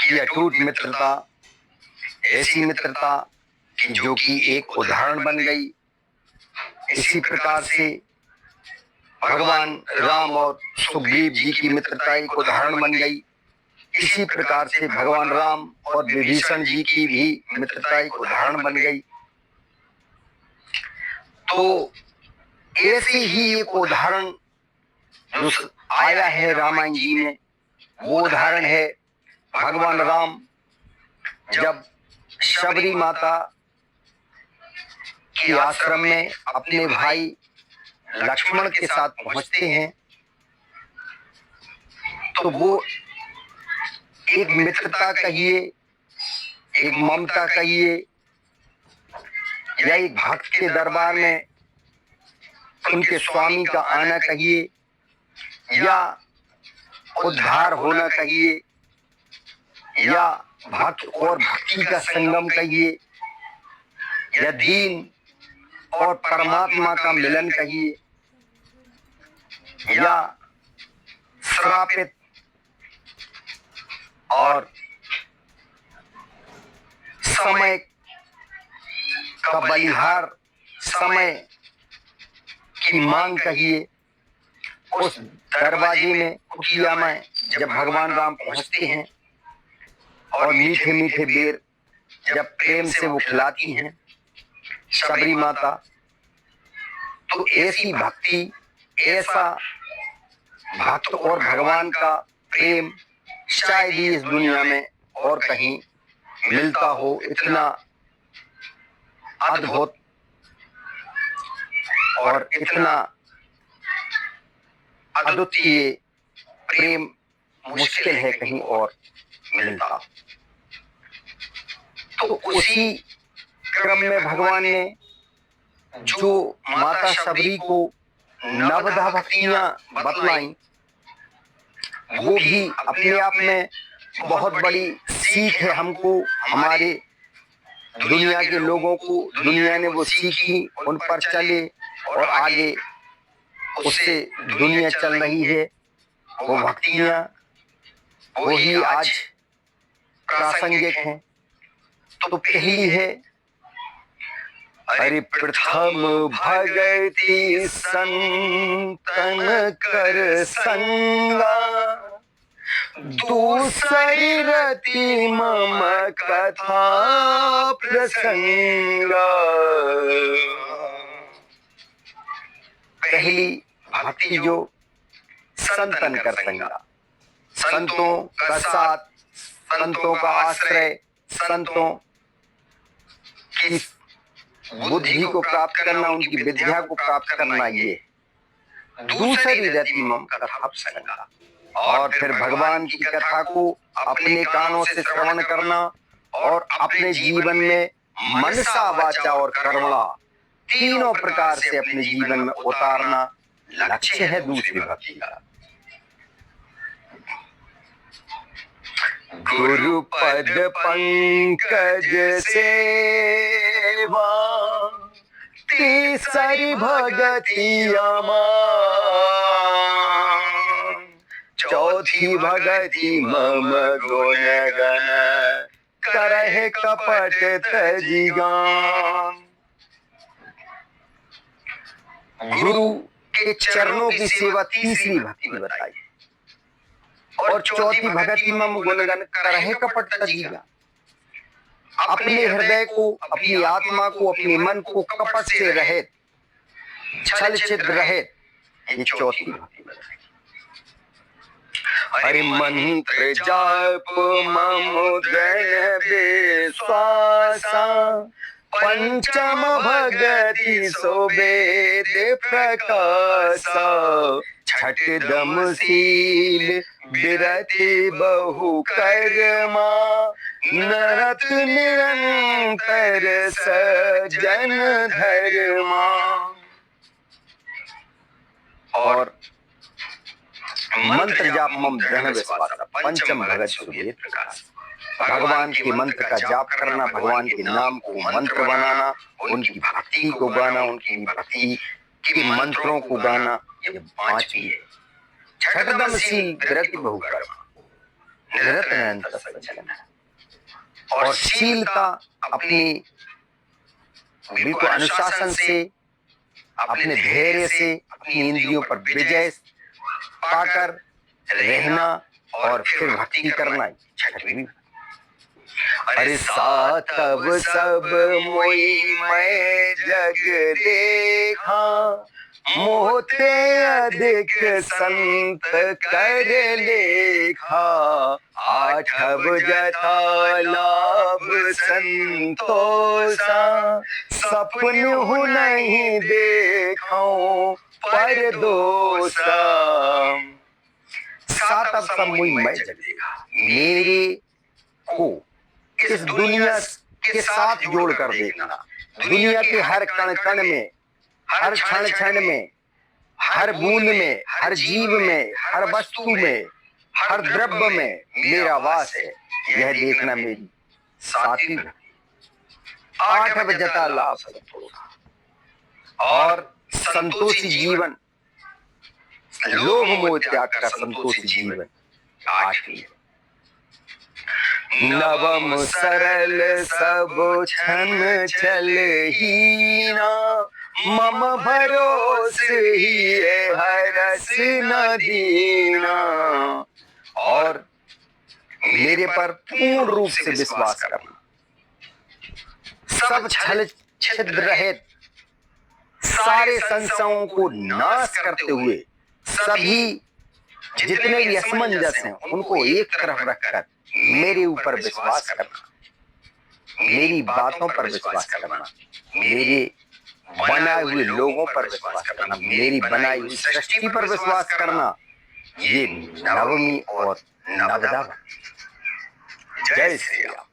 की अटूट मित्रता, ऐसी मित्रता कि जो कि एक उदाहरण बन गई। इसी प्रकार से भगवान राम और सुग्रीव जी की मित्रता एक उदाहरण बन गई। इसी प्रकार से भगवान राम और विभीषण जी की भी मित्रता एक उदाहरण बन गई। तो ऐसे ही एक उदाहरण जो आया है रामायण जी में, वो उदाहरण है भगवान राम जब शबरी माता के आश्रम में अपने भाई लक्ष्मण के साथ पहुंचते हैं, तो वो एक मित्रता कहिए, एक ममता कहिए, या एक भक्त के दरबार में उनके स्वामी का आना कहिए, या उद्धार होना कहिए, या भक्त और भक्ति का संगम कहिए, या दीन और परमात्मा का मिलन कहिए, या श्रापित और समय का बलिहार, समय की मांग कहिए। उस दरवाजे में, कुटिया में जब भगवान राम पहुंचते हैं और मीठे मीठे बेर जब प्रेम से वो खिलाती हैं शबरी माता, तो ऐसी भक्ति, ऐसा भक्त और भगवान का प्रेम शायद ही इस दुनिया में और कहीं मिलता हो। इतना अद्भुत और इतना अद्वितीय प्रेम मुश्किल है कहीं और मिलता। तो उसी क्रम में भगवान ने जो माता शबरी को नवधा भक्तियां बतलाई, वो भी अपने आप में बहुत बड़ी सीख है हमको, हमारे दुनिया के लोगों को। दुनिया ने वो सीखी, उन पर चले और आगे उससे दुनिया चल रही है। वो भक्तियां वही आज प्रासंगिक हैं। तो पहली है, अरे प्रथम भगति संतन कर संगा, दूसरी रति मम कथा प्रसंगा। पहली भक्ति जो संतन कर संगा, संतों का साथ, संतों का आश्रय, संतों की बुद्धि को प्राप्त करना, उनकी विद्या को प्राप्त करना, ये दूसरी रति मम कथा प्रसंगा। और फिर भगवान की कथा को अपने कानों से श्रवण करना और अपने जीवन में मनसा, वाचा और कर्मणा तीनों प्रकार से अपने जीवन में उतारना लक्ष्य है दूसरी भक्ति का। गुरु पद पंकज सेवा, तीसरी भगति अमान, चौथी भगति मम गुण गण, करहि कपट तजिगान। गुरु के चरणों की सेवा तीसरी भक्ति बताई, और चौथी भगति मम गुणगन करहि कपट तजिगान। अपने हृदय को, अपनी आत्मा को, अपने मन को कपट से रहित, छल छिद्र रहित, ये चौथी भक्ति बताई। हरि मंत्र जाप मम दृढ़ विश्वासा, पंचम भगति सो वेद प्रकाशा, छठ दम शील विरति बहु कर्मा, नरत निरंतर सज्जन धर्मा। और मंत्र जाप मम दृढ़ विश्वास, पंचम भगत सो वेद प्रकाश। भगवान के मंत्र का जाप करना, भगवान के नाम को मंत्र बनाना, उनकी भक्ति को गाना, उनकी भक्ति के मंत्रों को गाना, ये पांचवी है। छठदम शील विरति बहु कर्मा, निरंतर निरंतर सज्जन है। और शीलता अपनी बिल्कुल अनुशासन से, अपने धैर्य से, अपनी इंद्रियों पर विजय पाकर रहना और फिर भक्ति करना। छठवीं, अरे सातव सब मोई मैं जग देखा, मोहते अधिक संत कर लेखा, आठव जथा लाभ संतोषा, सपनु नहीं देखो पर दोषा। सातव सब मोई मैं जग देखा, मेरे को इस दुनिया के साथ जोड़ कर देखना। दुनिया के हर कण कण में, हर क्षण क्षण में, हर बूंद में, हर जीव में, हर वस्तु में, हर द्रव्य में मेरा वास है, यह देखना मेरी सातवीं भक्ति। आठव जता लाभ और संतोषी जीवन, लोभ मोह त्याग कर संतोषी जीवन आठवीं। नवम सरल सब छन चल हीना, मम भरोस ही हरस न दीना। और मेरे पर पूर्ण रूप से विश्वास करना, सब छल छिद्र रहित सारे संशयों को नाश करते हुए सभी जितने भी असमंजस हैं उनको एक तरफ रखकर मेरे ऊपर विश्वास करना, मेरी बातों पर विश्वास करना, मेरे बनाए हुए लोगों पर विश्वास करना, मेरी बनाई हुई सृष्टि पर विश्वास करना। ये नवमी और नवदा। जय श्री राम।